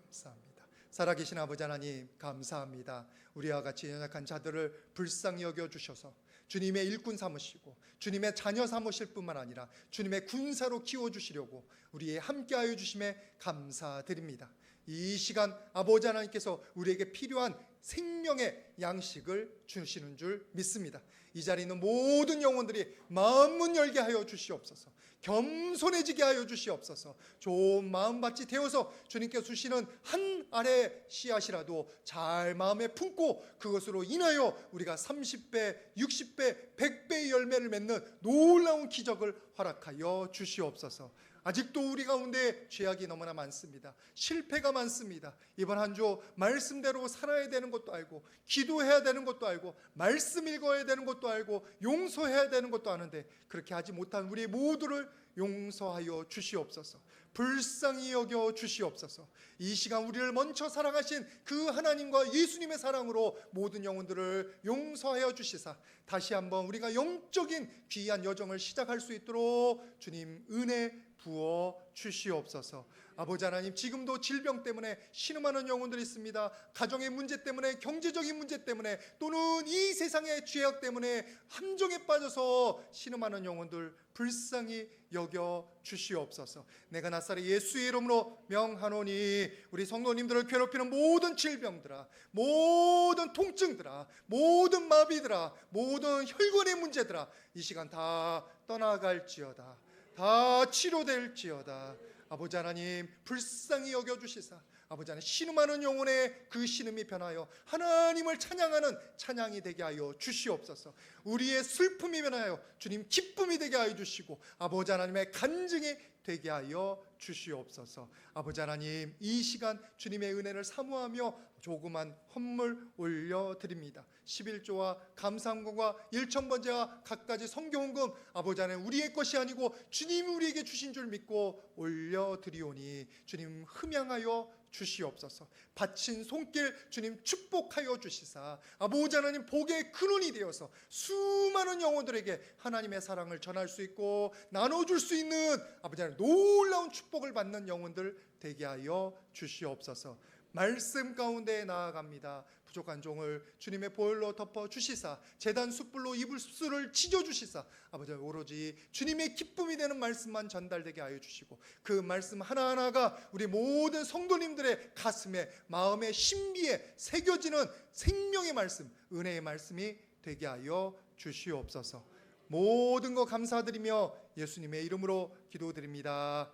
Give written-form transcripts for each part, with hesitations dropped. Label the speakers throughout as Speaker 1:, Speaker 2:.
Speaker 1: 감사합니다. 살아계신 아버지 하나님 감사합니다. 우리와 같이 연약한 자들을 불쌍히 여겨주셔서 주님의 일꾼 삼으시고 주님의 자녀 삼으실 뿐만 아니라 주님의 군사로 키워주시려고 우리의 함께하여 주심에 감사드립니다. 이 시간 아버지 하나님께서 우리에게 필요한 생명의 양식을 주시는 줄 믿습니다. 이 자리에 있는 모든 영혼들이 마음문 열게 하여 주시옵소서. 겸손해지게 하여 주시옵소서. 좋은 마음밭이 되어서 주님께서 주시는 한 알의 씨앗이라도 잘 마음에 품고 그것으로 인하여 우리가 30배, 60배, 100배의 열매를 맺는 놀라운 기적을 허락하여 주시옵소서. 아직도 우리 가운데 죄악이 너무나 많습니다. 실패가 많습니다. 이번 한 주 말씀대로 살아야 되는 것도 알고 기도해야 되는 것도 알고 말씀 읽어야 되는 것도 알고 용서해야 되는 것도 아는데 그렇게 하지 못한 우리 모두를 용서하여 주시옵소서. 불쌍히 여겨 주시옵소서. 이 시간 우리를 먼저 사랑하신 그 하나님과 예수님의 사랑으로 모든 영혼들을 용서하여 주시사 다시 한번 우리가 영적인 귀한 여정을 시작할 수 있도록 주님 은혜 부어 주시옵소서. 아버지 하나님, 지금도 질병 때문에 신음하는 영혼들이 있습니다. 가정의 문제 때문에, 경제적인 문제 때문에, 또는 이 세상의 죄악 때문에 함정에 빠져서 신음하는 영혼들 불쌍히 여겨 주시옵소서. 내가 나사렛 예수의 이름으로 명하노니 우리 성도님들을 괴롭히는 모든 질병들아, 모든 통증들아, 모든 마비들아, 모든 혈관의 문제들아 이 시간 다 떠나갈지어다. 다 치료될지어다. 아버지 하나님 불쌍히 여겨주시사 아버지 하나님 신음하는 영혼의 그 신음이 변하여 하나님을 찬양하는 찬양이 되게 하여 주시옵소서. 우리의 슬픔이 변하여 주님 기쁨이 되게 하여 주시고 아버지 하나님의 간증이 되게 하여 주시옵소서. 아버지 하나님, 이 시간 주님의 은혜를 사모하며 조그만 헌물 올려드립니다. 11조와 감사함과 일천번제와 갖가지 성경헌금 아버지 하나님 우리의 것이 아니고 주님이 우리에게 주신 줄 믿고 올려드리오니 주님 흠양하여 주시옵소서. 바친 손길 주님 축복하여 주시사 아버지 하나님 복의 근원이 되어서 수많은 영혼들에게 하나님의 사랑을 전할 수 있고 나눠줄 수 있는 아버지 하나님 놀라운 축복을 받는 영혼들 되게 하여 주시옵소서. 말씀 가운데 나아갑니다. 부족한 종을 주님의 보혈로 덮어 주시사 제단 숯불로 이불수를 지져 주시사 아버지 오로지 주님의 기쁨이 되는 말씀만 전달되게 하여 주시고 그 말씀 하나하나가 우리 모든 성도님들의 가슴에 마음의 신비에 새겨지는 생명의 말씀, 은혜의 말씀이 되게 하여 주시옵소서. 모든 거 감사드리며 예수님의 이름으로 기도드립니다.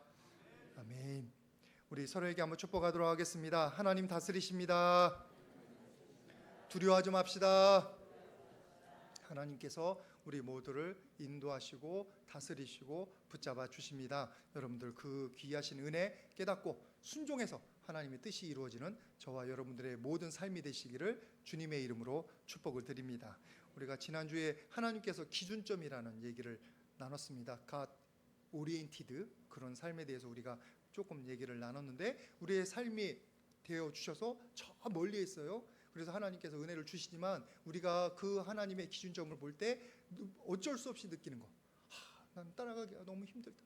Speaker 1: 아멘. 우리 서로에게 한번 축복하도록 하겠습니다. 하나님 다스리십니다. 두려워하지 맙시다. 하나님께서 우리 모두를 인도하시고 다스리시고 붙잡아 주십니다. 여러분들 그 귀하신 은혜 깨닫고 순종해서 하나님의 뜻이 이루어지는 저와 여러분들의 모든 삶이 되시기를 주님의 이름으로 축복을 드립니다. 우리가 지난주에 하나님께서 기준점이라는 얘기를 나눴습니다. God oriented 그런 삶에 대해서 우리가 조금 얘기를 나눴는데 우리의 삶이 되어 주셔서 저 멀리에 있어요. 그래서 하나님께서 은혜를 주시지만 우리가 그 하나님의 기준점을 볼 때 어쩔 수 없이 느끼는 거, 난 따라가기가 너무 힘들다,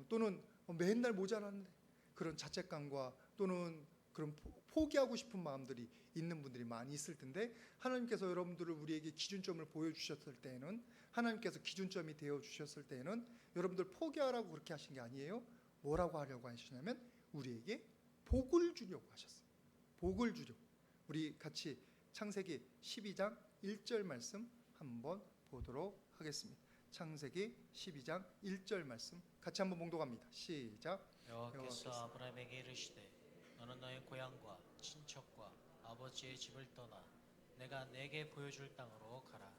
Speaker 1: 또는 맨날 모자라는데 그런 자책감과 또는 그런 포기하고 싶은 마음들이 있는 분들이 많이 있을 텐데 하나님께서 여러분들을 우리에게 기준점을 보여주셨을 때에는 하나님께서 기준점이 되어주셨을 때에는 여러분들 포기하라고 그렇게 하신 게 아니에요. 뭐라고 하려고 하시냐면 우리에게 복을 주려고 하셨어요. 복을 주려고. 우리 같이 창세기 12장 1절 말씀 한번 보도록 하겠습니다. 창세기 12장 1절 말씀 같이 한번 봉독합니다. 시작.
Speaker 2: 여호와께서 아브라함에게 이르시되 너는 너의 고향과 친척과 아버지의 집을 떠나 내가 내게 보여줄 땅으로 가라.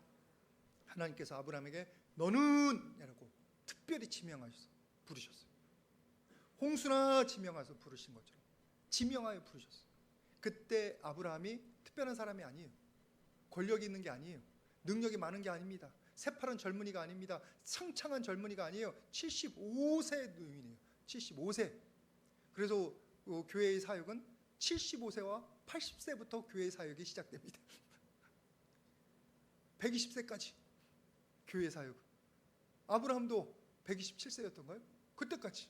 Speaker 1: 하나님께서 아브라함에게 너는 라고 특별히 지명하셔서 부르셨어요. 홍수나 지명하셔서 부르신 것처럼 지명하여 부르셨어요. 그때 아브라함이 특별한 사람이 아니에요. 권력이 있는 게 아니에요. 능력이 많은 게 아닙니다. 새파란 젊은이가 아닙니다. 창창한 젊은이가 아니에요. 75세 노인이에요. 75세. 그래서 교회의 사역은 75세와 80세부터 교회의 사역이 시작됩니다. 120세까지 교회 사역은. 아브라함도 127세였던가요? 그때까지.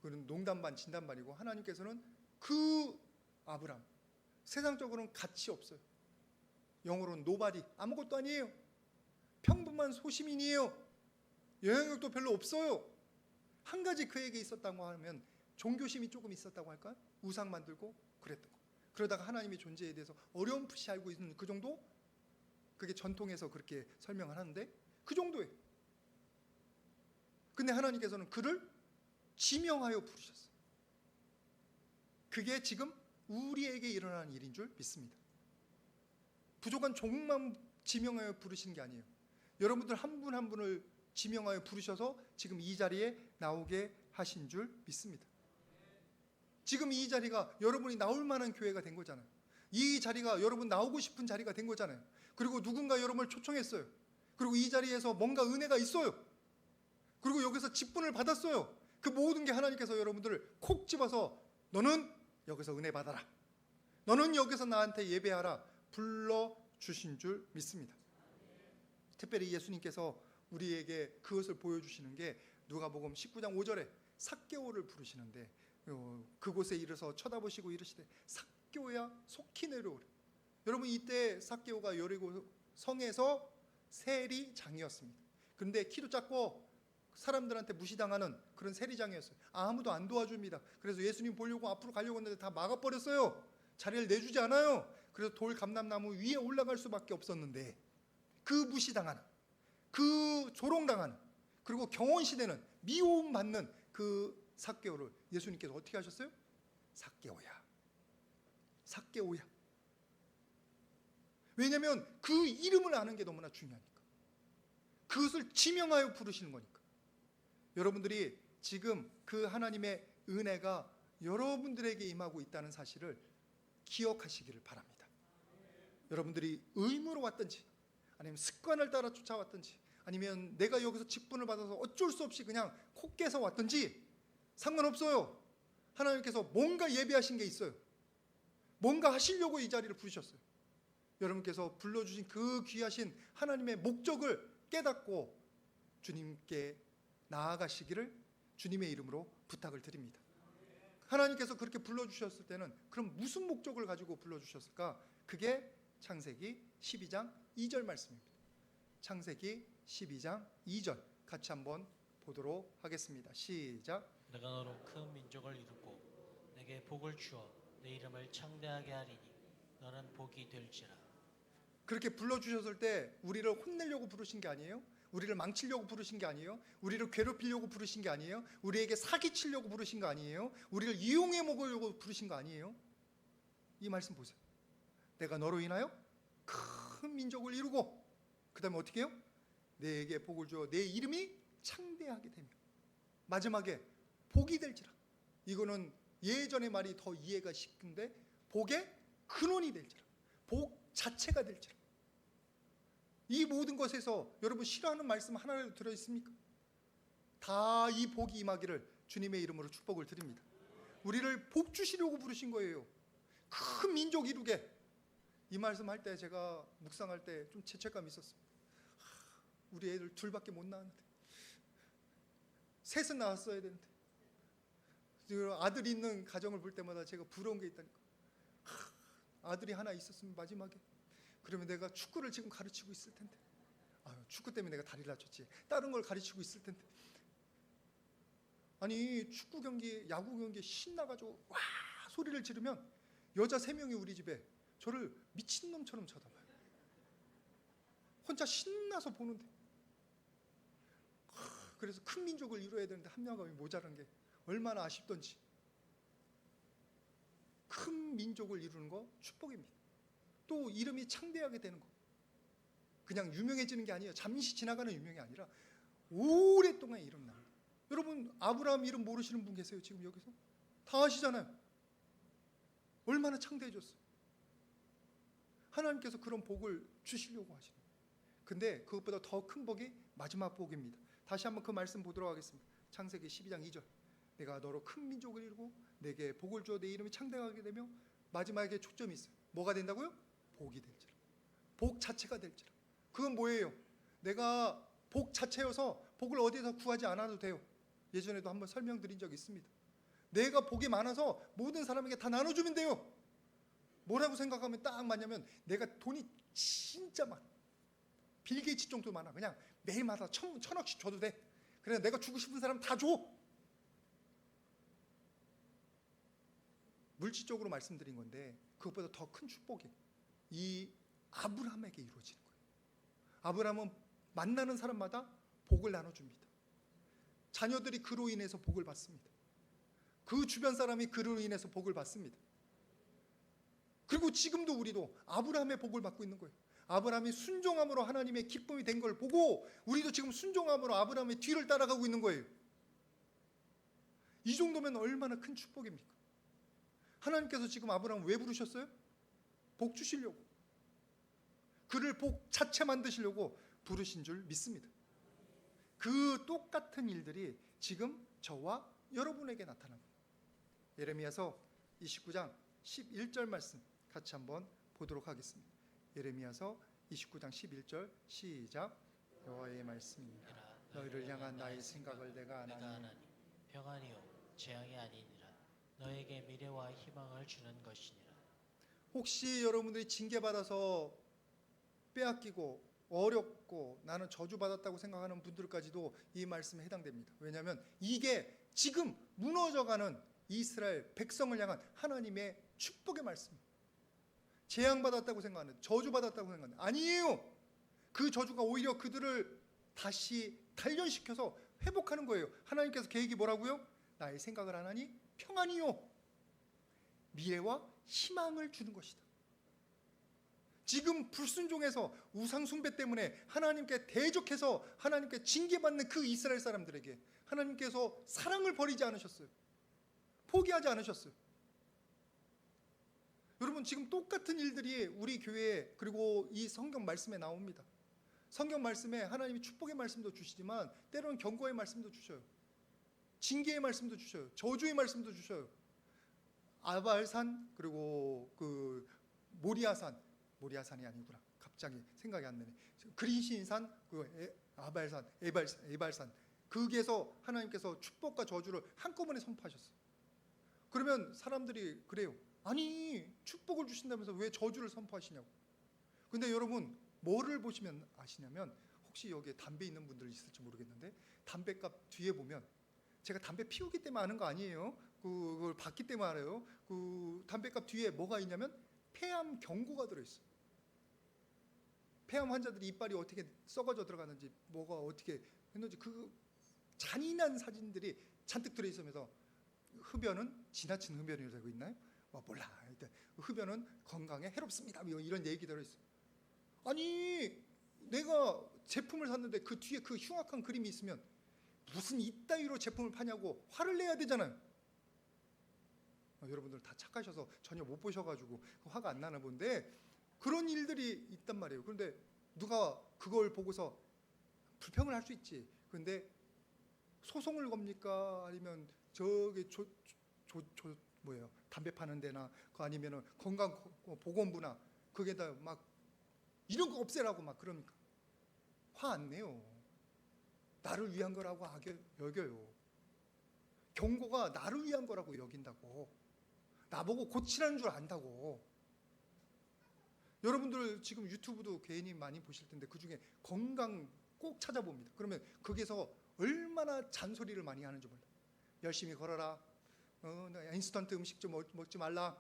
Speaker 1: 그건 농담 반 진담 반이고, 하나님께서는 그 아브람, 세상적으로는 가치 없어요. 영어로는 노바디, 아무것도 아니에요. 평범한 소시민이에요. 영향력도 별로 없어요. 한 가지 그에게 있었다고 하면 종교심이 조금 있었다고 할까? 우상 만들고 그랬던 거. 그러다가 하나님의 존재에 대해서 어렴풋이 알고 있는 그 정도? 그게 전통에서 그렇게 설명을 하는데 그 정도예요. 근데 하나님께서는 그를 지명하여 부르셨어요. 그게 지금 우리에게 일어나는 일인 줄 믿습니다. 부족한 종만 지명하여 부르신 게 아니에요. 여러분들 한 분 한 분을 지명하여 부르셔서 지금 이 자리에 나오게 하신 줄 믿습니다. 지금 이 자리가 여러분이 나올 만한 교회가 된 거잖아요. 이 자리가 여러분 나오고 싶은 자리가 된 거잖아요. 그리고 누군가 여러분을 초청했어요. 그리고 이 자리에서 뭔가 은혜가 있어요. 그리고 여기서 직분을 받았어요. 그 모든 게 하나님께서 여러분들을 콕 집어서 너는 여기서 은혜 받아라, 너는 여기서 나한테 예배하라 불러주신 줄 믿습니다. 특별히 예수님께서 우리에게 그것을 보여주시는 게 누가복음 19장 5절에 삭개오를 부르시는데, 그곳에 이르서 쳐다보시고 이르시되 삭개오야 속히 내려오라. 여러분, 이때 삭개오가 여리고 성에서 세리장이었습니다. 그런데 키도 작고 사람들한테 무시당하는 그런 세리장이었어요. 아무도 안 도와줍니다. 그래서 예수님 보려고 앞으로 가려고 했는데 다 막아버렸어요. 자리를 내주지 않아요. 그래서 돌 감람나무 위에 올라갈 수밖에 없었는데, 그 무시당하는, 그 조롱당하는, 그리고 경원시대는 미움받는 그 삭개오를 예수님께서 어떻게 하셨어요? 삭개오야, 삭개오야. 왜냐하면 그 이름을 아는 게 너무나 중요하니까. 그것을 지명하여 부르시는 거니까. 여러분들이 지금 그 하나님의 은혜가 여러분들에게 임하고 있다는 사실을 기억하시기를 바랍니다. 여러분들이 의무로 왔든지, 아니면 습관을 따라 쫓아왔든지, 아니면 내가 여기서 직분을 받아서 어쩔 수 없이 그냥 코 깨서 왔든지 상관없어요. 하나님께서 뭔가 예비하신 게 있어요. 뭔가 하시려고 이 자리를 부르셨어요. 여러분께서 불러주신 그 귀하신 하나님의 목적을 깨닫고 주님께 나아가시기를 주님의 이름으로 부탁을 드립니다. 하나님께서 그렇게 불러주셨을 때는 그럼 무슨 목적을 가지고 불러주셨을까? 그게 창세기 12장 2절 말씀입니다. 창세기 12장 2절 같이 한번 보도록 하겠습니다. 시작.
Speaker 2: 내가 너로 큰 민족을 이루고 내게 복을 주어 내 이름을 창대하게 하리니 너는 복이 될지라.
Speaker 1: 그렇게 불러주셨을 때 우리를 혼내려고 부르신 게 아니에요. 우리를 망치려고 부르신 게 아니에요. 우리를 괴롭히려고 부르신 게 아니에요. 우리에게 사기치려고 부르신 거 아니에요. 우리를 이용해 먹으려고 부르신 거 아니에요. 이 말씀 보세요. 내가 너로 인하여 큰 민족을 이루고, 그 다음에 어떻게 해요? 내게 복을 주어 내 이름이 창대하게 되며, 마지막에 복이 될지라. 이거는 예전의 말이 더 이해가 쉽은데, 복의 근원이 될지라, 복 자체가 될지라. 이 모든 것에서 여러분 싫어하는 말씀 하나라도 들어있습니까? 다 이 복이 임하기를 주님의 이름으로 축복을 드립니다. 우리를 복 주시려고 부르신 거예요. 큰 민족 이루게. 이 말씀할 때 제가 묵상할 때 좀 죄책감이 있었습니다. 우리 애들 둘밖에 못 낳았는데, 셋은 낳았어야 되는데, 아들이 있는 가정을 볼 때마다 제가 부러운 게 있다니까. 아들이 하나 있었으면 마지막에, 그러면 내가 축구를 지금 가르치고 있을 텐데, 축구 때문에 내가 다리를 다쳤지, 다른 걸 가르치고 있을 텐데. 아니, 축구 경기, 야구 경기에 신나가지고 와 소리를 지르면 여자 3명이 우리 집에 저를 미친놈처럼 쳐다봐요. 혼자 신나서 보는데. 그래서 큰 민족을 이루어야 되는데 한 명이 모자란 게 얼마나 아쉽던지. 큰 민족을 이루는 거 축복입니다. 또 이름이 창대하게 되는 거, 그냥 유명해지는 게 아니에요. 잠시 지나가는 유명이 아니라 오랫동안 이름 나는 거예요. 여러분, 아브라함 이름 모르시는 분 계세요? 지금 여기서 다 아시잖아요. 얼마나 창대해졌어요. 하나님께서 그런 복을 주시려고 하시는 거예요. 근데 그것보다 더 큰 복이 마지막 복입니다. 다시 한번 그 말씀 보도록 하겠습니다. 창세기 12장 2절. 내가 너로 큰 민족을 이루고 내게 복을 주어 내 이름이 창대하게 되며, 마지막에 초점이 있어요. 뭐가 된다고요? 복이 될지라. 복 자체가 될지라. 그건 뭐예요? 내가 복 자체여서 복을 어디서 구하지 않아도 돼요. 예전에도 한번 설명드린 적이 있습니다. 내가 복이 많아서 모든 사람에게 다 나눠주면 돼요. 뭐라고 생각하면 딱 맞냐면 내가 돈이 진짜 많아. 빌 게이츠 정도 많아. 그냥 매일마다 천억씩 줘도 돼. 그래 내가 주고 싶은 사람 다 줘. 물질적으로 말씀드린 건데 그것보다 더 큰 축복이 이 아브라함에게 이루어지는 거예요. 아브라함은 만나는 사람마다 복을 나눠줍니다. 자녀들이 그로 인해서 복을 받습니다. 그 주변 사람이 그로 인해서 복을 받습니다. 그리고 지금도 우리도 아브라함의 복을 받고 있는 거예요. 아브라함이 순종함으로 하나님의 기쁨이 된 걸 보고 우리도 지금 순종함으로 아브라함의 뒤를 따라가고 있는 거예요. 이 정도면 얼마나 큰 축복입니까? 하나님께서 지금 아브라함을 왜 부르셨어요? 복 주시려고. 그를 복 자체 만드시려고 부르신 줄 믿습니다. 그 똑같은 일들이 지금 저와 여러분에게 나타납니다. 예레미야서 29장 11절 말씀 같이 한번 보도록 하겠습니다. 예레미야서 29장 11절 시작. 여호와의 말씀입니다. 너희를 향한 나의 생각을 내가 아나니
Speaker 2: 평안이요 재앙이 아니니라. 너에게 미래와 희망을 주는 것이니라.
Speaker 1: 혹시 여러분들이 징계받아서 빼앗기고 어렵고 나는 저주받았다고 생각하는 분들까지도 이 말씀에 해당됩니다. 왜냐하면 이게 지금 무너져가는 이스라엘 백성을 향한 하나님의 축복의 말씀입니다. 재앙받았다고 생각하는, 저주받았다고 생각하는, 아니에요. 그 저주가 오히려 그들을 다시 단련시켜서 회복하는 거예요. 하나님께서 계획이 뭐라고요? 나의 생각을 하나니 평안이요 미래와 희망을 주는 것이다. 지금 불순종해서 우상 숭배 때문에 하나님께 대적해서 하나님께 징계받는 그 이스라엘 사람들에게 하나님께서 사랑을 버리지 않으셨어요. 포기하지 않으셨어요. 여러분 지금 똑같은 일들이 우리 교회에 그리고 이 성경 말씀에 나옵니다. 성경 말씀에 하나님이 축복의 말씀도 주시지만 때로는 경고의 말씀도 주셔요. 징계의 말씀도 주셔요. 저주의 말씀도 주셔요. 아발산 그리고 그 모리아산이 아니구나. 갑자기 생각이 안 나네. 그리신산, 아발산, 에발산. 거기에서 하나님께서 축복과 저주를 한꺼번에 선포하셨어요. 그러면 사람들이 그래요. 아니 축복을 주신다면서 왜 저주를 선포하시냐고. 근데 여러분 뭐를 보시면 아시냐면 혹시 여기에 담배 있는 분들 있을지 모르겠는데 담배값 뒤에 보면 제가 담배 피우기 때문에 아는 거 아니에요. 그걸 받기 때문에 알아요. 그 담배값 뒤에 뭐가 있냐면 폐암 경고가 들어있어요. 폐암 환자들이 이빨이 어떻게 썩어져 들어가는지 뭐가 어떻게 했는지 그 잔인한 사진들이 잔뜩 들어있으면서 흡연은 지나친 흡연이 되고 있나요? 몰라. 흡연은 건강에 해롭습니다. 이런 얘기 들어있어요. 아니 내가 제품을 샀는데 그 뒤에 그 흉악한 그림이 있으면 무슨 이따위로 제품을 파냐고 화를 내야 되잖아요. 여러분들 다 착하셔서 전혀 못 보셔가지고 화가 안 나나 본데 그런 일들이 있단 말이에요. 그런데 누가 그걸 보고서 불평을 할 수 있지. 그런데 소송을 겁니까? 아니면 저기 뭐예요? 담배 파는 데나 그 아니면은 건강보건부나 거기에다 막 이런 거 없애라고 막 그러니까 화 안 내요. 나를 위한 거라고 여겨요. 경고가 나를 위한 거라고 여긴다고. 나보고 고치라는 줄 안다고. 여러분들 지금 유튜브도 괜히 많이 보실 텐데 그중에 건강 꼭 찾아봅니다. 그러면 거기서 얼마나 잔소리를 많이 하는지 몰라. 열심히 걸어라. 인스턴트 음식 좀 먹지 말라.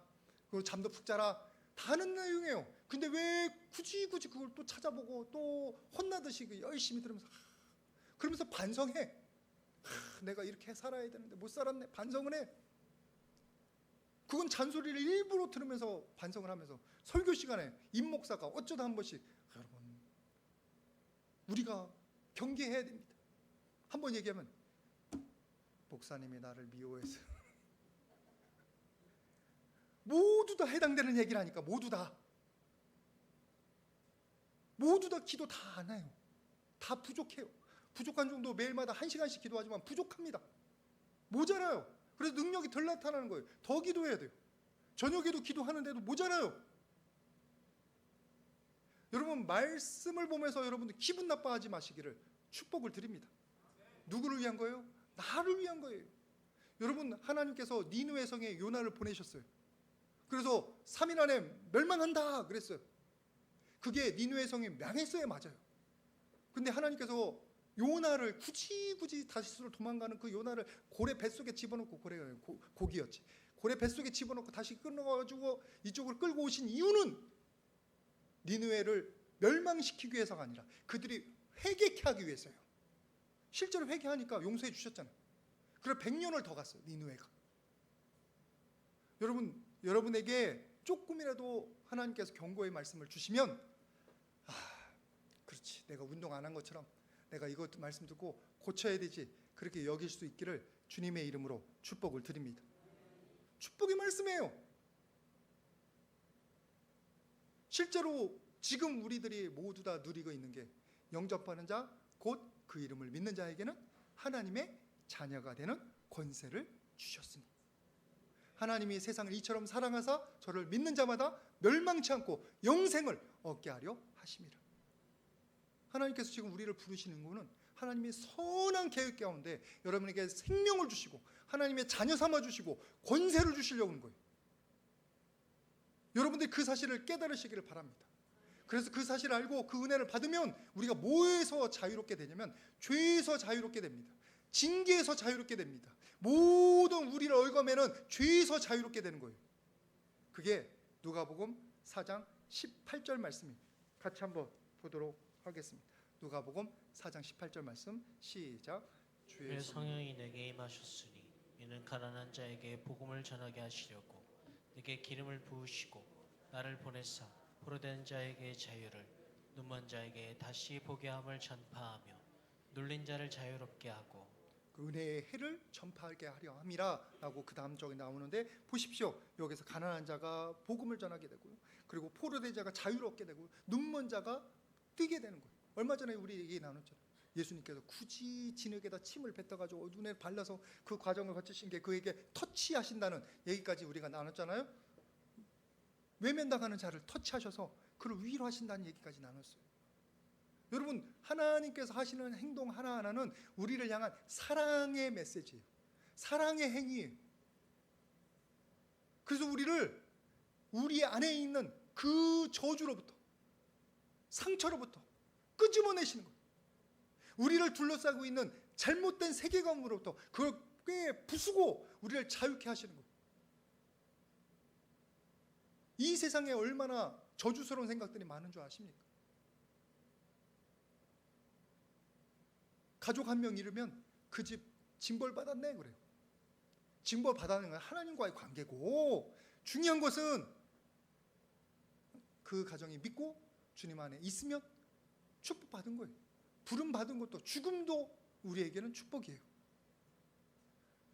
Speaker 1: 그리고 잠도 푹 자라. 다 하는 내용이에요. 근데 왜 굳이 그걸 또 찾아보고 또 혼나듯이 열심히 들으면서 그러면서 반성해. 내가 이렇게 살아야 되는데 못 살았네. 반성을 해. 그건 잔소리를 일부러 들으면서 반성을 하면서 설교 시간에 임 목사가 어쩌다 한 번씩 여러분 우리가 경계해야 됩니다. 한 번 얘기하면 목사님이 나를 미워해서 모두 다 해당되는 얘기라니까. 모두 다 기도 다 안 해요. 다 부족해요. 부족한 정도 매일마다 1시간씩 기도하지만 부족합니다. 모자라요. 그래서 능력이 덜 나타나는 거예요. 더 기도해야 돼요. 저녁에도 기도하는데도 모자라요. 여러분 말씀을 보면서 여러분들 기분 나빠하지 마시기를 축복을 드립니다. 누구를 위한 거예요? 나를 위한 거예요. 여러분, 하나님께서 니느웨 성에 요나를 보내셨어요. 그래서 3일 안에 멸망한다 그랬어요. 그게 니느웨 성이 망했어야 맞아요. 근데 하나님께서 요나를 굳이 다시스로 도망가는 그 요나를 고래 뱃속에 집어넣고, 고기였지, 고래 뱃속에 집어넣고 다시 끊어가지고 이쪽으로 끌고 오신 이유는 니느웨를 멸망시키기 위해서가 아니라 그들이 회개케 하기 위해서요. 실제로 회개하니까 용서해 주셨잖아요. 그래 100년을 더 갔어요, 니느웨가. 여러분에게 조금이라도 하나님께서 경고의 말씀을 주시면, 그렇지, 내가 운동 안 한 것처럼 내가 이것 말씀 듣고 고쳐야 되지, 그렇게 여길 수 있기를 주님의 이름으로 축복을 드립니다. 축복의 말씀이에요. 실제로 지금 우리들이 모두 다 누리고 있는 게, 영접하는 자 곧 그 이름을 믿는 자에게는 하나님의 자녀가 되는 권세를 주셨으니, 하나님이 세상을 이처럼 사랑하사 저를 믿는 자마다 멸망치 않고 영생을 얻게 하려 하심이라. 하나님께서 지금 우리를 부르시는 것은 하나님의 선한 계획 가운데 여러분에게 생명을 주시고 하나님의 자녀 삼아 주시고 권세를 주시려고 하는 거예요. 여러분들이 그 사실을 깨달으시기를 바랍니다. 그래서 그 사실을 알고 그 은혜를 받으면 우리가 뭐에서 자유롭게 되냐면 죄에서 자유롭게 됩니다. 징계에서 자유롭게 됩니다. 모든 우리를 얽어매는 죄에서 자유롭게 되는 거예요. 그게 누가복음 4장 18절 말씀입니다. 같이 한번 보도록 하겠습니다. 누가복음 4장 18절 말씀 시작.
Speaker 2: 주의 성령이 내게 임하셨으니 이는 가난한 자에게 복음을 전하게 하시려고 내게 기름을 부으시고 나를 보내사 포로된 자에게 자유를, 눈먼 자에게 다시 보게 함을 전파하며 눌린 자를 자유롭게 하고
Speaker 1: 그 은혜의 해를 전파하게 하려 함이라 라고 그 다음 쪽에 나오는데, 보십시오. 여기서 가난한 자가 복음을 전하게 되고요, 그리고 포로된 자가 자유롭게 되고 눈먼 자가 뜨게 되는 거예요. 얼마 전에 우리 얘기 나눴잖아요. 예수님께서 굳이 진흙에다 침을 뱉어가지고 눈에 발라서 그 과정을 거치신 게 그에게 터치하신다는 얘기까지 우리가 나눴잖아요. 외면당하는 자를 터치하셔서 그를 위로하신다는 얘기까지 나눴어요. 여러분, 하나님께서 하시는 행동 하나하나는 우리를 향한 사랑의 메시지예요. 사랑의 행위예요. 그래서 우리를 우리 안에 있는 그 저주로부터, 상처로부터 끄집어내시는 거예요. 우리를 둘러싸고 있는 잘못된 세계관으로부터 그걸 꽤 부수고 우리를 자유케 하시는 거예요. 이 세상에 얼마나 저주스러운 생각들이 많은 줄 아십니까? 가족 한 명 잃으면 그 집 징벌 받았네 그래요. 징벌 받았는 건 하나님과의 관계고, 중요한 것은 그 가정이 믿고 주님 안에 있으면 축복받은 거예요. 부름 받은 것도, 죽음도 우리에게는 축복이에요.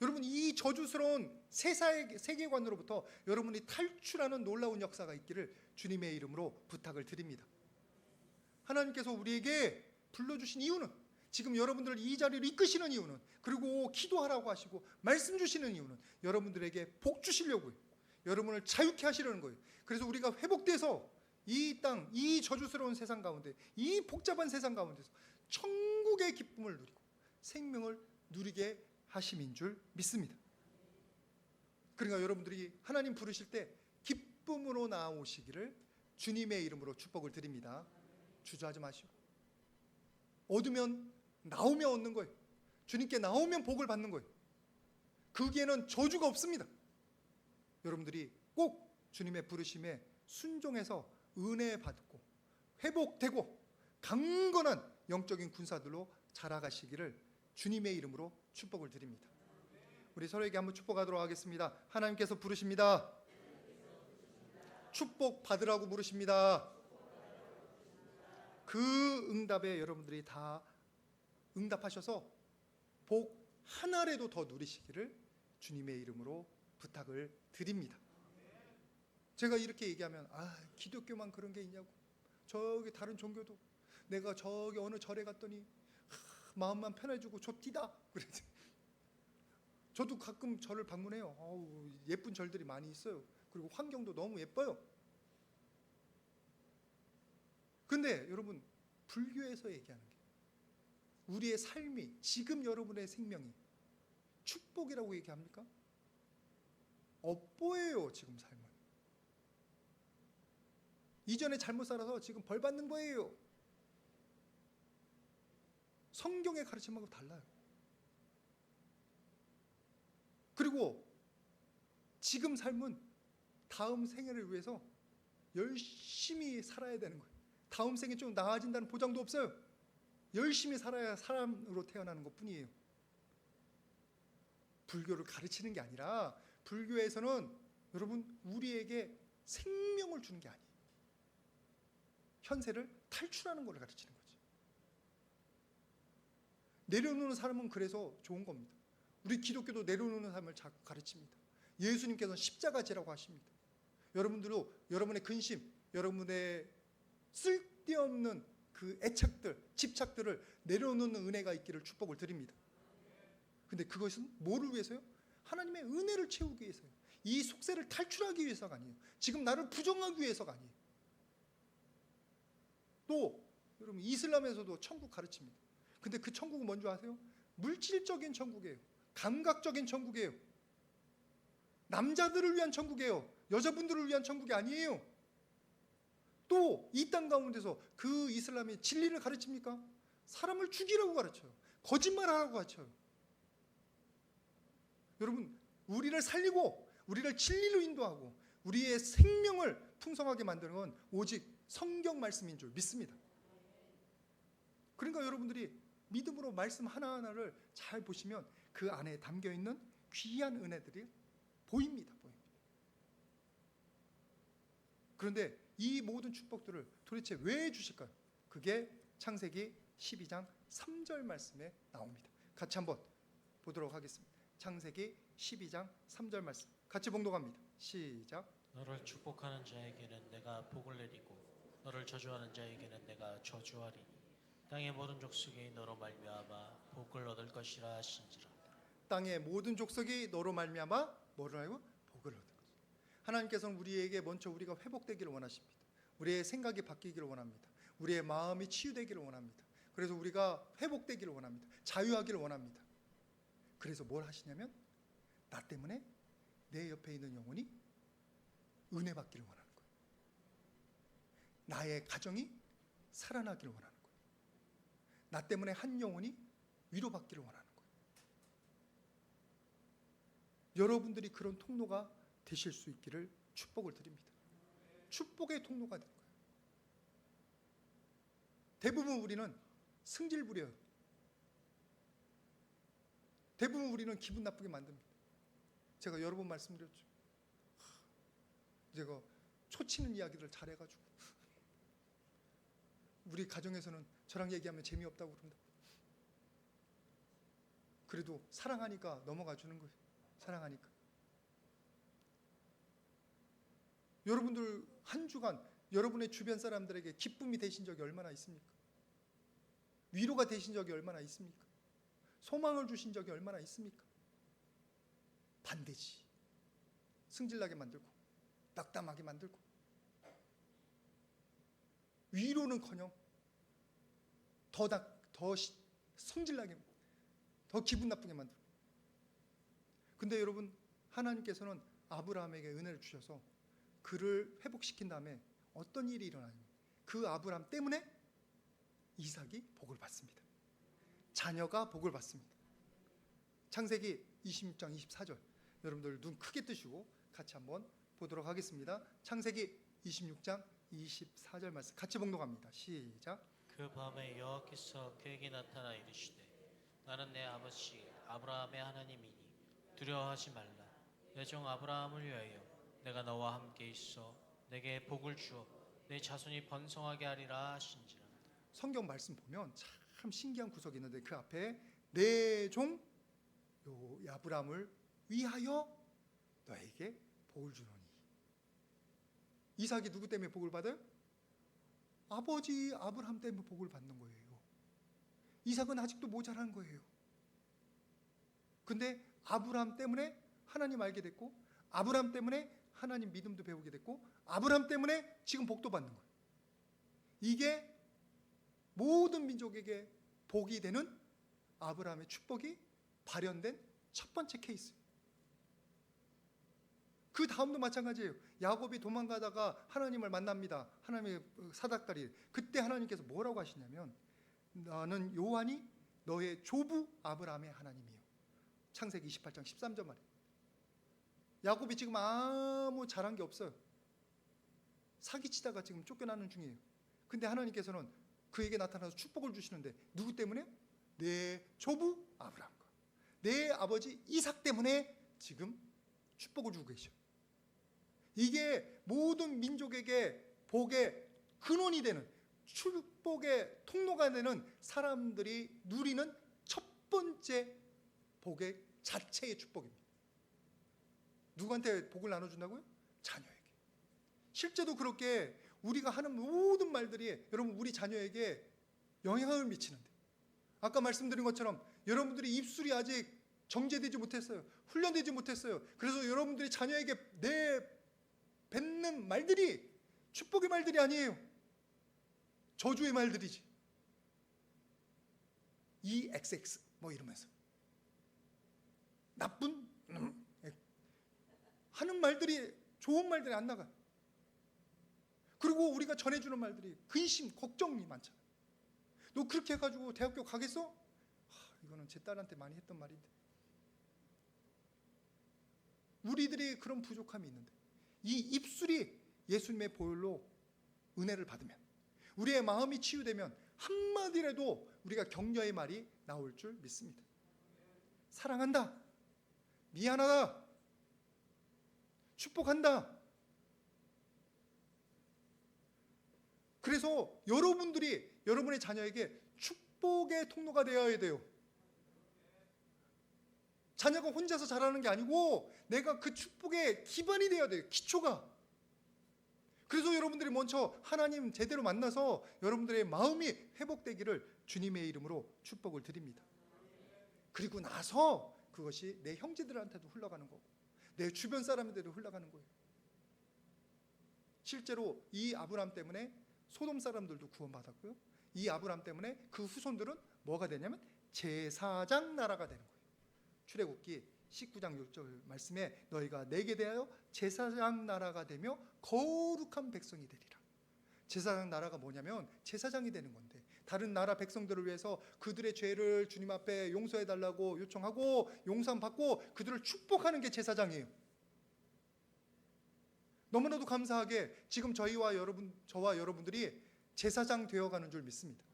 Speaker 1: 여러분, 이 저주스러운 세계관으로부터 여러분이 탈출하는 놀라운 역사가 있기를 주님의 이름으로 부탁을 드립니다. 하나님께서 우리에게 불러주신 이유는, 지금 여러분들을 이 자리를 이끄시는 이유는, 그리고 기도하라고 하시고 말씀 주시는 이유는 여러분들에게 복 주시려고요. 여러분을 자유케 하시려는 거예요. 그래서 우리가 회복돼서 이 땅, 이 저주스러운 세상 가운데, 이 복잡한 세상 가운데서 천국의 기쁨을 누리고 생명을 누리게 하심인 줄 믿습니다. 그러니까 여러분들이 하나님 부르실 때 기쁨으로 나오시기를 주님의 이름으로 축복을 드립니다. 주저하지 마시고, 얻으면 나오면 얻는 거예요. 주님께 나오면 복을 받는 거예요. 거기에는 저주가 없습니다. 여러분들이 꼭 주님의 부르심에 순종해서 은혜 받고 회복되고 강건한 영적인 군사들로 자라가시기를 주님의 이름으로 축복을 드립니다. 우리 서로에게 한번 축복하도록 하겠습니다. 하나님께서 부르십니다. 축복 받으라고 부르십니다. 그 응답에 여러분들이 다 응답하셔서 복 하나라도 더 누리시기를 주님의 이름으로 부탁을 드립니다. 제가 이렇게 얘기하면, 기독교만 그런 게 있냐고, 저기 다른 종교도, 내가 저기 어느 절에 갔더니 마음만 편해지고 좋디다 그랬지. 저도 가끔 절을 방문해요. 예쁜 절들이 많이 있어요. 그리고 환경도 너무 예뻐요. 근데 여러분, 불교에서 얘기하는 게, 우리의 삶이, 지금 여러분의 생명이 축복이라고 얘기합니까? 업보예요. 지금 삶은 이전에 잘못 살아서 지금 벌 받는 거예요. 성경의 가르침하고 달라요. 그리고 지금 삶은 다음 생애를 위해서 열심히 살아야 되는 거예요. 다음 생에 좀 나아진다는 보장도 없어요. 열심히 살아야 사람으로 태어나는 것뿐이에요. 불교를 가르치는 게 아니라 불교에서는 여러분 우리에게 생명을 주는 게 아니에요. 현세를 탈출하는 걸 가르치는 거죠. 내려놓는 사람은 그래서 좋은 겁니다. 우리 기독교도 내려놓는 삶을 자꾸 가르칩니다. 예수님께서는 십자가지라고 하십니다. 여러분들도 여러분의 근심, 여러분의 쓸데없는 그 애착들, 집착들을 내려놓는 은혜가 있기를 축복을 드립니다. 근데 그것은 뭐를 위해서요? 하나님의 은혜를 채우기 위해서요. 이 속세를 탈출하기 위해서가 아니에요. 지금 나를 부정하기 위해서가 아니에요. 또 여러분 이슬람에서도 천국 가르칩니다. 근데 그 천국은 뭔지 아세요? 물질적인 천국이에요. 감각적인 천국이에요. 남자들을 위한 천국이에요. 여자분들을 위한 천국이 아니에요. 또 이 땅 가운데서 그 이슬람이 진리를 가르칩니까? 사람을 죽이라고 가르쳐요. 거짓말하라고 가르쳐요. 여러분 우리를 살리고 우리를 진리로 인도하고 우리의 생명을 풍성하게 만드는 건 오직 성경 말씀인 줄 믿습니다. 그러니까 여러분들이 믿음으로 말씀 하나하나를 잘 보시면 그 안에 담겨있는 귀한 은혜들이 보입니다. 그런데 이 모든 축복들을 도대체 왜 주실까요? 그게 창세기 12장 3절 말씀에 나옵니다. 같이 한번 보도록 하겠습니다. 창세기 12장 3절 말씀 같이 봉독합니다. 시작.
Speaker 2: 너를 축복하는 자에게는 내가 복을 내리고 너를 저주하는 자에게는 내가 저주하리니 땅의 모든 족속이 너로 말미암아 복을 얻을 것이라 하신지라.
Speaker 1: 땅의 모든 족속이 너로 말미암아 뭐를 알고? 복을 얻을 것이다. 하나님께서는 우리에게 먼저 우리가 회복되기를 원하십니다. 우리의 생각이 바뀌기를 원합니다. 우리의 마음이 치유되기를 원합니다. 그래서 우리가 회복되기를 원합니다. 자유하기를 원합니다. 그래서 뭘 하시냐면 나 때문에 내 옆에 있는 영혼이 은혜 받기를 원하는 거예요. 나의 가정이 살아나기를 원하는 거예요. 나 때문에 한 영혼이 위로받기를 원하는 거예요. 여러분들이 그런 통로가 되실 수 있기를 축복을 드립니다. 축복의 통로가 되는 거예요. 대부분 우리는 승질 부려요. 대부분 우리는 기분 나쁘게 만듭니다. 제가 여러 번 말씀드렸죠. 제가 초치는 이야기를 잘해가지고 우리 가정에서는 저랑 얘기하면 재미없다고 그럽니다. 그래도 사랑하니까 넘어가 주는 거예요. 사랑하니까. 여러분들 한 주간 여러분의 주변 사람들에게 기쁨이 되신 적이 얼마나 있습니까? 위로가 되신 적이 얼마나 있습니까? 소망을 주신 적이 얼마나 있습니까? 반대지. 승질나게 만들고 낙담하게 만들고 위로는커녕 더 성질나게 더 기분 나쁘게 만들고. 근데 여러분 하나님께서는 아브라함에게 은혜를 주셔서 그를 회복시킨 다음에 어떤 일이 일어나냐면 그 아브라함 때문에 이삭이 복을 받습니다. 자녀가 복을 받습니다. 창세기 26장 24절 여러분들 눈 크게 뜨시고 같이 한번 보도록 하겠습니다. 창세기 26장 24절 말씀 같이 봉독합니다. 시작.
Speaker 2: 그 밤에 여호와께서 그에게 나타나 이르시되 나는 내 아버지 아브라함의 하나님이니 두려워하지 말라. 내 종 아브라함을 위하여 내가 너와 함께 있어 내게 복을 주어 내 자손이 번성하게 하리라 하신지라. 성경 말씀 보면 참 신기한 구석이 있는데 그 앞에 내 종 아브라함을 위하여 너에게 복을 주노니. 이삭이 누구 때문에 복을 받아요? 아버지 아브라함 때문에 복을 받는 거예요. 이삭은 아직도 모자란 거예요. 근데 아브라함 때문에 하나님 알게 됐고 아브라함 때문에 하나님 믿음도 배우게 됐고 아브라함 때문에 지금 복도 받는 거예요. 이게 모든 민족에게 복이 되는 아브라함의 축복이 발현된
Speaker 1: 첫 번째 케이스. 그 다음도 마찬가지예요. 야곱이 도망가다가 하나님을 만납니다. 하나님의 사닥다리. 그때 하나님께서 뭐라고 하시냐면 나는 요한이 너의 조부 아브라함의 하나님이요. 창세기 28장 13절 말이에요. 야곱이 지금 아무 잘한 게 없어요. 사기치다가 지금 쫓겨나는 중이에요. 근데 하나님께서는 그에게 나타나서 축복을 주시는데 누구 때문에? 내 조부 아브라함과 내 아버지 이삭 때문에 지금 축복을 주고 계셔. 이게 모든 민족에게 복의 근원이 되는, 축복의 통로가 되는 사람들이 누리는 첫 번째 복의 자체의 축복입니다. 누구한테 복을 나눠준다고요? 자녀에게. 실제로 그렇게 우리가 하는 모든 말들이 여러분 우리 자녀에게 영향을 미치는데, 아까 말씀드린 것처럼 여러분들이 입술이 아직 정제되지 못했어요. 훈련되지 못했어요. 그래서 여러분들이 자녀에게 내뱉는 말들이 축복의 말들이 아니에요. 저주의 말들이지. EXX 뭐 이러면서 나쁜 하는 말들이, 좋은 말들이 안 나가요. 그리고 우리가 전해주는 말들이 근심, 걱정이 많잖아요. 너 그렇게 해가지고 대학교 가겠어? 이거는 제 딸한테 많이 했던 말인데. 우리들이 그런 부족함이 있는데 이 입술이 예수님의 보혈로 은혜를 받으면, 우리의 마음이 치유되면 한마디라도 우리가 격려의 말이 나올 줄 믿습니다. 사랑한다, 미안하다, 축복한다. 그래서 여러분들이 여러분의 자녀에게 축복의 통로가 되어야 돼요. 자녀가 혼자서 자라는 게 아니고 내가 그 축복의 기반이 되어야 돼요. 기초가. 그래서 여러분들이 먼저 하나님 제대로 만나서 여러분들의 마음이 회복되기를 주님의 이름으로 축복을 드립니다. 그리고 나서 그것이 내 형제들한테도 흘러가는 거고 내 주변 사람들에도 흘러가는 거예요. 실제로 이 아브라함 때문에 소돔 사람들도 구원받았고요. 이 아브라함 때문에 그 후손들은 뭐가 되냐면 제사장 나라가 되는 거예요. 출애굽기 19장 6절 말씀에 너희가 내게 대하여 제사장 나라가 되며 거룩한 백성이 되리라. 제사장 나라가 뭐냐면 제사장이 되는 건데, 다른 나라 백성들을 위해서 그들의 죄를 주님 앞에 용서해 달라고 요청하고 용서함 받고 그들을 축복하는 게 제사장이에요. 너무나도 감사하게 지금 저와 여러분들이 제사장 되어가는 줄 믿습니다.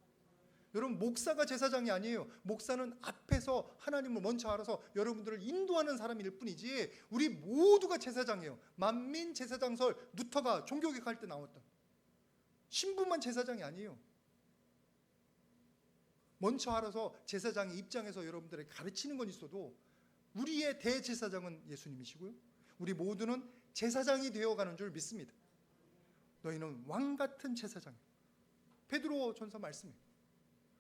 Speaker 1: 여러분, 목사가 제사장이 아니에요. 목사는 앞에서 하나님을 먼저 알아서 여러분들을 인도하는 사람일 뿐이지 우리 모두가 제사장이에요. 만민 제사장설 루터가 종교개혁 할 때 나왔던 신부만 제사장이 아니에요. 먼저 알아서 제사장의 입장에서 여러분들에게 가르치는 건 있어도 우리의 대제사장은 예수님이시고요. 우리 모두는 제사장이 되어가는 줄 믿습니다. 너희는 왕같은 제사장. 베드로 전서 말씀이에요.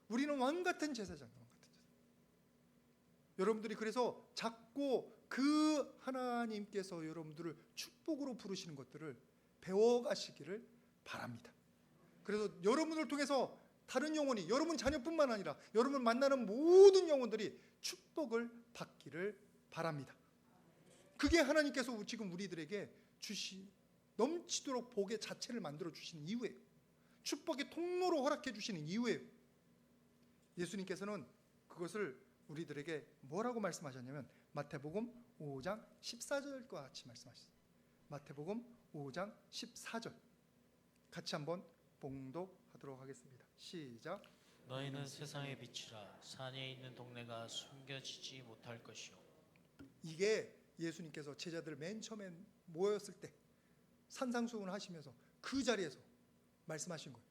Speaker 1: 우리는 왕같은 제사장이에요. 여러분들이 그래서 자꾸 그 하나님께서 여러분들을 축복으로 부르시는 것들을 배워가시기를 바랍니다. 그래서 여러분을 통해서 다른 영혼이, 여러분 자녀뿐만 아니라 여러분 만나는 모든 영혼들이 축복을 받기를 바랍니다. 그게 하나님께서 지금 우리들에게 넘치도록 복의 자체를 만들어 주시는 이유예요. 축복의 통로로 허락해 주시는 이유예요. 예수님께서는 그것을 우리들에게 뭐라고 말씀하셨냐면 마태복음 5장 14절과 같이 말씀하셨어요. 마태복음 5장 14절 같이 한번 봉독하도록 하겠습니다. 시작.
Speaker 2: 너희는 세상의 빛이라. 산에 있는 동네가 숨겨지지 못할 것이요.
Speaker 1: 이게 예수님께서 제자들 맨 처음에 모였을 때 산상수훈을 하시면서 그 자리에서 말씀하신 거예요.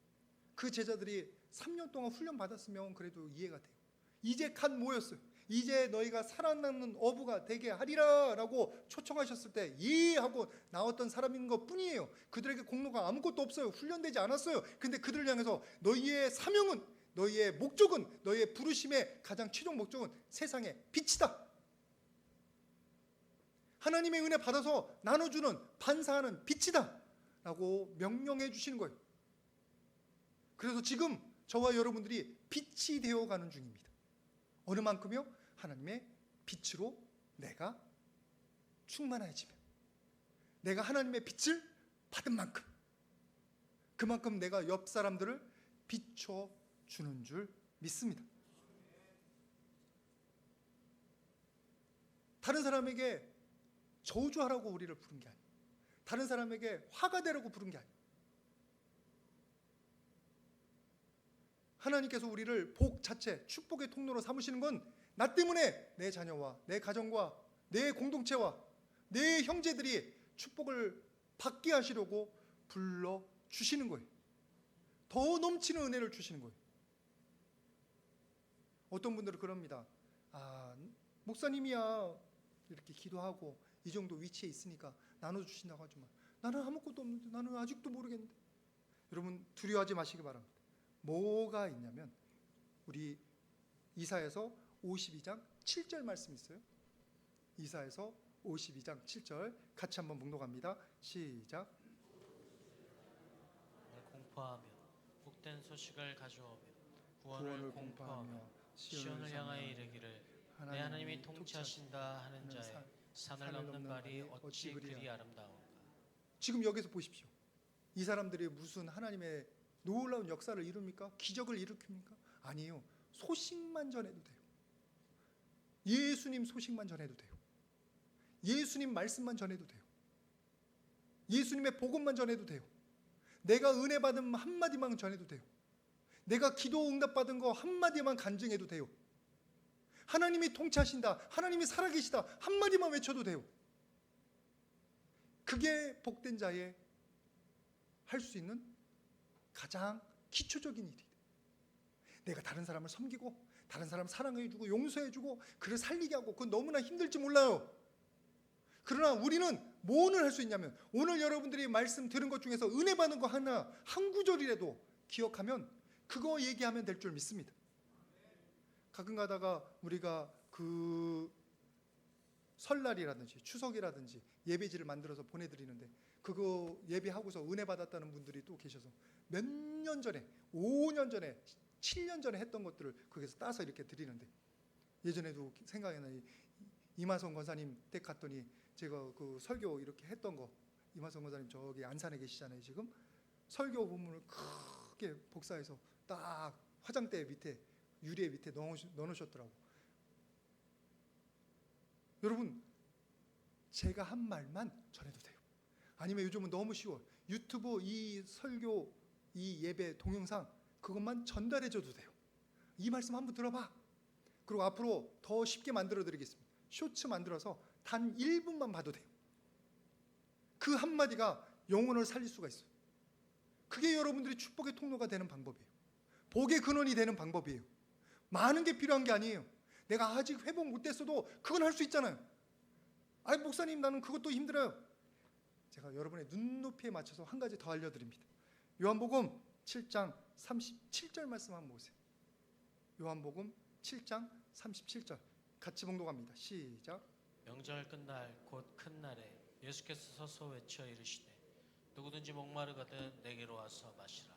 Speaker 1: 그 제자들이 3년 동안 훈련 받았으면 그래도 이해가 돼요. 이제 갓 모였어요. 이제 너희가 살아남는 어부가 되게 하리라 라고 초청하셨을 때 하고 나왔던 사람인 것 뿐이에요. 그들에게 공로가 아무것도 없어요. 훈련되지 않았어요. 근데 그들을 향해서 너희의 사명은, 너희의 목적은, 너희의 부르심의 가장 최종 목적은 세상의 빛이다. 하나님의 은혜 받아서 나눠주는, 반사하는 빛이다 라고 명령해 주시는 거예요. 그래서 지금 저와 여러분들이 빛이 되어가는 중입니다. 어느 만큼요? 하나님의 빛으로 내가 충만해지면, 내가 하나님의 빛을 받은 만큼, 그만큼 내가 옆 사람들을 비춰주는 줄 믿습니다. 다른 사람에게 저주하라고 우리를 부른 게 아니에요. 다른 사람에게 화가 되라고 부른 게 아니에요. 하나님께서 우리를 복 자체, 축복의 통로로 삼으시는 건 나 때문에 내 자녀와 내 가정과 내 공동체와 내 형제들이 축복을 받게 하시려고 불러주시는 거예요. 더 넘치는 은혜를 주시는 거예요. 어떤 분들은 그럽니다. 목사님이야 이렇게 기도하고 이 정도 위치에 있으니까 나눠주신다고 하지만 나는 아무것도 없는데, 나는 아직도 모르겠는데. 여러분 두려워하지 마시기 바랍니다. 뭐가 있냐면 우리 이사야서 52장 7절 말씀 있어요. 이사야서 52장 7절 같이 한번 묵독합니다. 시작.
Speaker 2: 공포하며 복된 소식을 가져오며 구원을 공포하며 시온을 향하여 이르기를 내 하나님이 통치하신다 하는 자의 산을 넘는 발이 어찌 그리 아름다운가.
Speaker 1: 지금 여기서 보십시오. 이 사람들이 무슨 하나님의 놀라운 역사를 이룹니까? 기적을 일으킵니까? 아니에요. 소식만 전해도 돼요. 예수님 소식만 전해도 돼요. 예수님 말씀만 전해도 돼요. 예수님의 복음만 전해도 돼요. 내가 은혜 받은 한마디만 전해도 돼요. 내가 기도 응답 받은 거 한마디만 간증해도 돼요. 하나님이 통치하신다, 하나님이 살아계시다 한마디만 외쳐도 돼요. 그게 복된 자의 할 수 있는 가장 기초적인 일이에요. 내가 다른 사람을 섬기고 다른 사람 사랑해주고 용서해주고 그를 살리게 하고, 그건 너무나 힘들지 몰라요. 그러나 우리는 뭐를 할 수 있냐면 오늘 여러분들이 말씀 들은 것 중에서 은혜 받는 거 하나 한 구절이라도 기억하면 그거 얘기하면 될 줄 믿습니다. 가끔 가다가 우리가 그 설날이라든지 추석이라든지 예배지를 만들어서 보내드리는데 그거 예배하고서 은혜 받았다는 분들이 또 계셔서 몇 년 전에, 5년 전에, 7년 전에 했던 것들을 거기서 따서 이렇게 드리는데, 예전에도 생각이 나요. 이마성 권사님 댁 갔더니 제가 그 설교 이렇게 했던 거, 이마성 권사님 저기 안산에 계시잖아요. 지금 설교 본문을 크게 복사해서 딱 화장대 밑에, 유리에 밑에 넣어놓으셨더라고. 여러분, 제가 한 말만 전해도 돼요. 아니면 요즘은 너무 쉬워. 유튜브 이 설교, 이 예배 동영상 그것만 전달해줘도 돼요. 이 말씀 한번 들어봐. 그리고 앞으로 더 쉽게 만들어 드리겠습니다. 쇼츠 만들어서 단 1분만 봐도 돼요. 그 한마디가 영혼을 살릴 수가 있어요. 그게 여러분들이 축복의 통로가 되는 방법이에요. 복의 근원이 되는 방법이에요. 많은 게 필요한 게 아니에요. 내가 아직 회복 못했어도 그건 할 수 있잖아요. 아니 목사님 나는 그것도 힘들어요. 제가 여러분의 눈높이에 맞춰서 한 가지 더 알려드립니다. 요한복음 7장 37절 말씀 한번 보세요. 요한복음 7장 37절 같이 봉독합니다. 시작.
Speaker 2: 명절 끝날 곧 큰 날에 예수께서 서서 외쳐 이르시되 누구든지 목마르거든 내게로 와서 마시라.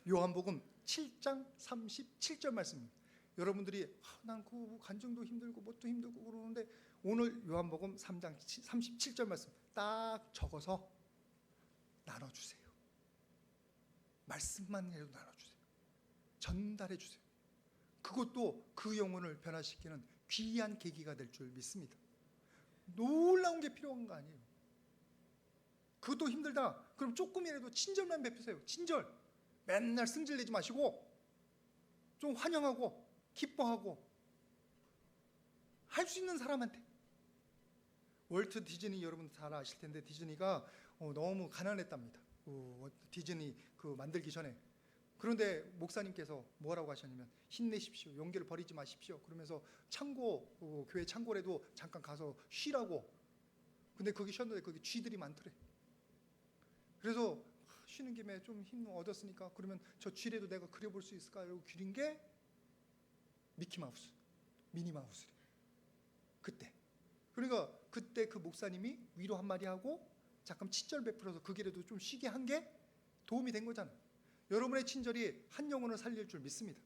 Speaker 1: 요한복음 7장 37절 말씀입니다. 여러분들이 난 그 간증도 힘들고 뭣도 힘들고 그러는데 오늘 요한복음 3장 37절 말씀 딱 적어서 나눠주세요. 말씀만 해도 나눠주세요. 전달해주세요. 그것도 그 영혼을 변화시키는 귀한 계기가 될 줄 믿습니다. 놀라운 게 필요한 거 아니에요. 그것도 힘들다. 그럼 조금이라도 친절만 베푸세요. 친절. 맨날 승질내지 마시고 좀 환영하고 기뻐하고 할 수 있는 사람한테. 월트 디즈니 여러분 잘 아실 텐데 디즈니가 너무 가난했답니다. 디즈니 그 만들기 전에. 그런데 목사님께서 뭐라고 하셨냐면 힘내십시오. 용기를 버리지 마십시오. 그러면서 창고, 교회 창고라도 잠깐 가서 쉬라고. 근데 거기 쉬었는데 거기 쥐들이 많더래. 그래서 쉬는 김에 좀 힘 얻었으니까 그러면 저 쥐라도 내가 그려볼 수 있을까? 이러고 그린 게 미키마우스, 미니마우스. 그때. 그러니까 그때 그 목사님이 위로 한마디 하고 잠깐 친절 베풀어서 그 길에도 좀 쉬게 한 게 도움이 된 거잖아요. 여러분의 친절이 한 영혼을 살릴 줄 믿습니다.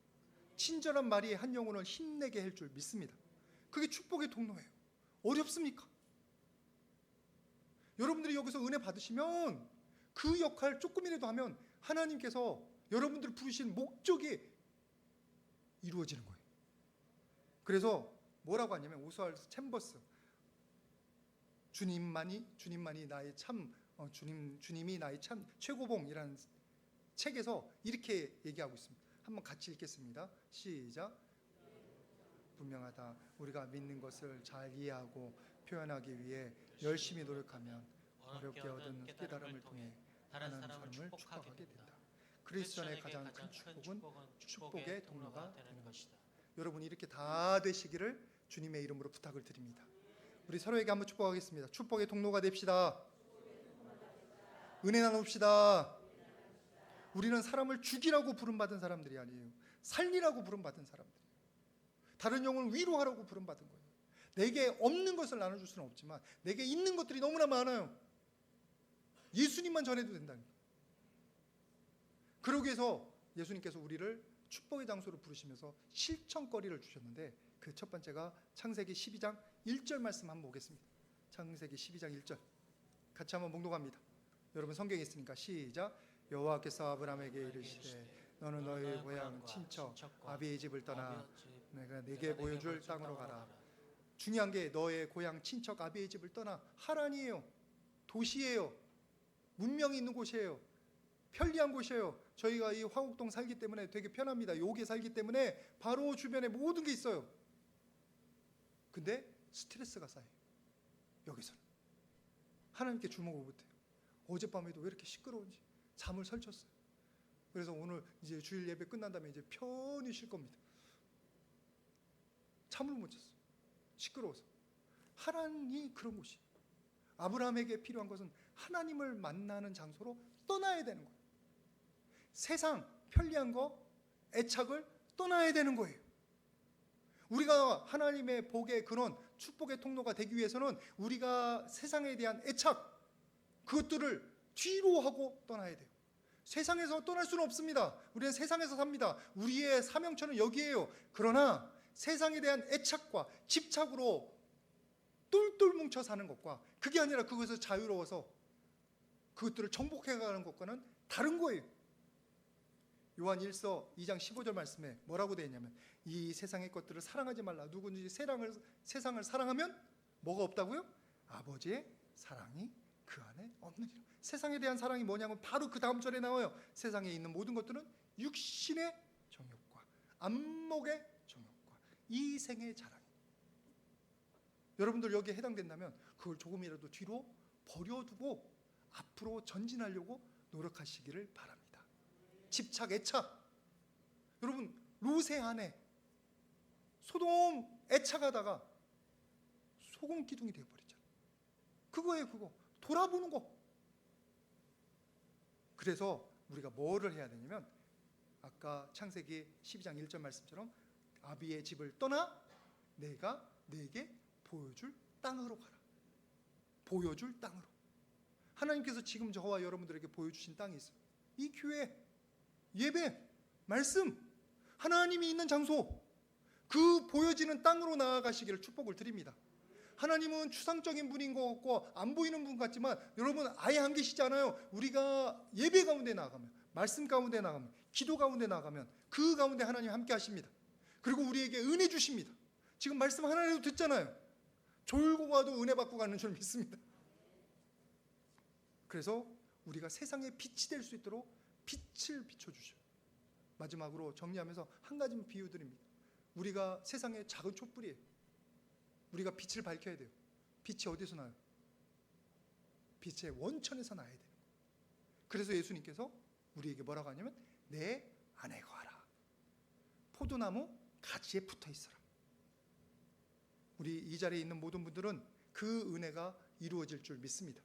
Speaker 1: 친절한 말이 한 영혼을 힘내게 할 줄 믿습니다. 그게 축복의 통로예요. 어렵습니까? 여러분들이 여기서 은혜 받으시면 그 역할 조금이라도 하면 하나님께서 여러분들을 부르신 목적이 이루어지는 거예요. 그래서 뭐라고 하냐면 오스왈드 챔버스, 주님이 나의 참 최고봉이라는 책에서 이렇게 얘기하고 있습니다. 한번 같이 읽겠습니다. 시작. 분명하다. 우리가 믿는 것을 잘 이해하고 표현하기 위해 열심히 노력하면 어렵게 얻은 깨달음을 통해 다른 사람을 축복하게 된다. 그리스도인의 가장 큰 축복은 축복의 통로가 되는 것이다. 여러분 이렇게 다 되시기를 주님의 이름으로 부탁을 드립니다. 우리 서로에게 한번 축복하겠습니다. 축복의 통로가 됩시다. 은혜 나눕시다. 우리는 사람을 죽이라고 부름받은 사람들이 아니에요. 살리라고 부름받은 사람들. 다른 영혼을 위로하라고 부름받은 거예요. 내게 없는 것을 나눠줄 수는 없지만 내게 있는 것들이 너무나 많아요. 예수님만 전해도 된다니까. 그러기 위해서 예수님께서 우리를 축복의 장소로 부르시면서 실천거리를 주셨는데 그 첫 번째가 창세기 12장 1절 말씀 한번 보겠습니다. 창세기 12장 1절 같이 한번 봉독합니다. 여러분 성경에 있으니까 시작. 여호와께서 아브라함에게 이르시되 너는 너의 고향 친척 아비의 집을 떠나 내가 네게 보여줄 땅으로 가라. 중요한 게 너의 고향 친척 아비의 집을 떠나. 하란이에요. 도시예요. 문명이 있는 곳이에요. 편리한 곳이에요. 저희가 이 화곡동 살기 때문에 되게 편합니다. 여기에 살기 때문에 바로 주변에 모든 게 있어요. 근데 스트레스가 쌓여요. 여기서는 하나님께 주목을 못해요. 어젯밤에도 왜 이렇게 시끄러운지 잠을 설쳤어요. 그래서 오늘 이제 주일 예배 끝난 다음에 이제 편히 쉴 겁니다. 잠을 못 잤어요. 시끄러워서. 하나님이 그런 곳이. 아브라함에게 필요한 것은 하나님을 만나는 장소로 떠나야 되는 거예요. 세상 편리한 거, 애착을 떠나야 되는 거예요. 우리가 하나님의 복의 근원, 축복의 통로가 되기 위해서는 우리가 세상에 대한 애착, 그것들을 뒤로 하고 떠나야 돼요. 세상에서 떠날 수는 없습니다. 우리는 세상에서 삽니다. 우리의 사명처는 여기에요. 그러나 세상에 대한 애착과 집착으로 똘똘 뭉쳐 사는 것과 그게 아니라 그것에서 자유로워서 그것들을 정복해가는 것과는 다른 거예요. 요한 1서 2장 15절 말씀에 뭐라고 되어 있냐면 이 세상의 것들을 사랑하지 말라. 누구든지 세상을 사랑하면 뭐가 없다고요? 아버지의 사랑이 그 안에 없느니라. 세상에 대한 사랑이 뭐냐면 바로 그 다음 절에 나와요. 세상에 있는 모든 것들은 육신의 정욕과 안목의 정욕과 이생의 자랑. 여러분들 여기에 해당된다면 그걸 조금이라도 뒤로 버려두고 앞으로 전진하려고 노력하시기를 바랍니다. 집착, 애착. 여러분 롯의 아내 소돔 애착하다가 소금 기둥이 되어버리잖아요. 그거예요. 그거 돌아보는 거. 그래서 우리가 뭐를 해야 되냐면 아까 창세기 12장 1절 말씀처럼 아비의 집을 떠나 내가 네게 보여줄 땅으로 가라. 보여줄 땅으로. 하나님께서 지금 저와 여러분들에게 보여주신 땅이 있어요. 이 교회, 예배, 말씀, 하나님이 있는 장소, 그 보여지는 땅으로 나아가시기를 축복을 드립니다. 하나님은 추상적인 분인 것 같고 안 보이는 분 같지만 여러분 아예 안 계시지 않아요. 우리가 예배 가운데 나가면, 말씀 가운데 나가면, 기도 가운데 나가면 그 가운데 하나님 함께 하십니다. 그리고 우리에게 은혜 주십니다. 지금 말씀 하나라도 듣잖아요. 졸고 가도 은혜 받고 가는 줄 믿습니다. 그래서 우리가 세상에 빛이 될 수 있도록 빛을 비춰주셔요. 마지막으로 정리하면서 한 가지만 비유드립니다. 우리가 세상의 작은 촛불이에요. 우리가 빛을 밝혀야 돼요. 빛이 어디서 나요? 빛의 원천에서 나야 돼요. 그래서 예수님께서 우리에게 뭐라고 하냐면 내 안에 거하라. 포도나무 가지에 붙어 있어라. 우리 이 자리에 있는 모든 분들은 그 은혜가 이루어질 줄 믿습니다.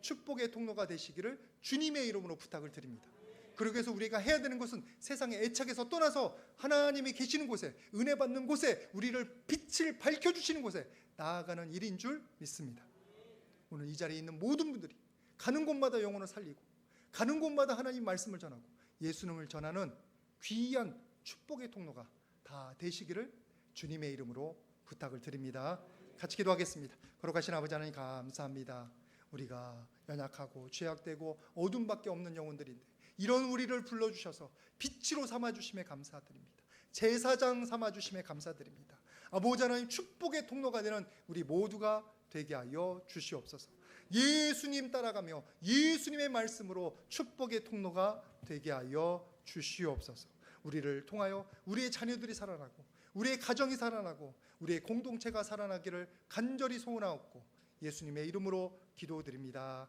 Speaker 1: 축복의 통로가 되시기를 주님의 이름으로 부탁을 드립니다. 그러기 위해서 우리가 해야 되는 것은 세상의 애착에서 떠나서 하나님이 계시는 곳에, 은혜 받는 곳에, 우리를 빛을 밝혀주시는 곳에 나아가는 일인 줄 믿습니다. 오늘 이 자리에 있는 모든 분들이 가는 곳마다 영혼을 살리고 가는 곳마다 하나님 말씀을 전하고 예수님을 전하는 귀한 축복의 통로가 다 되시기를 주님의 이름으로 부탁을 드립니다. 같이 기도하겠습니다. 거룩하신 아버지 하나님 감사합니다. 우리가 연약하고 죄악되고 어둠밖에 없는 영혼들인데 이런 우리를 불러주셔서 빛으로 삼아주심에 감사드립니다. 제사장 삼아주심에 감사드립니다. 아버지 하나님 축복의 통로가 되는 우리 모두가 되게 하여 주시옵소서. 예수님 따라가며 예수님의 말씀으로 축복의 통로가 되게 하여 주시옵소서. 우리를 통하여 우리의 자녀들이 살아나고 우리의 가정이 살아나고 우리의 공동체가 살아나기를 간절히 소원하옵고 예수님의 이름으로 기도드립니다.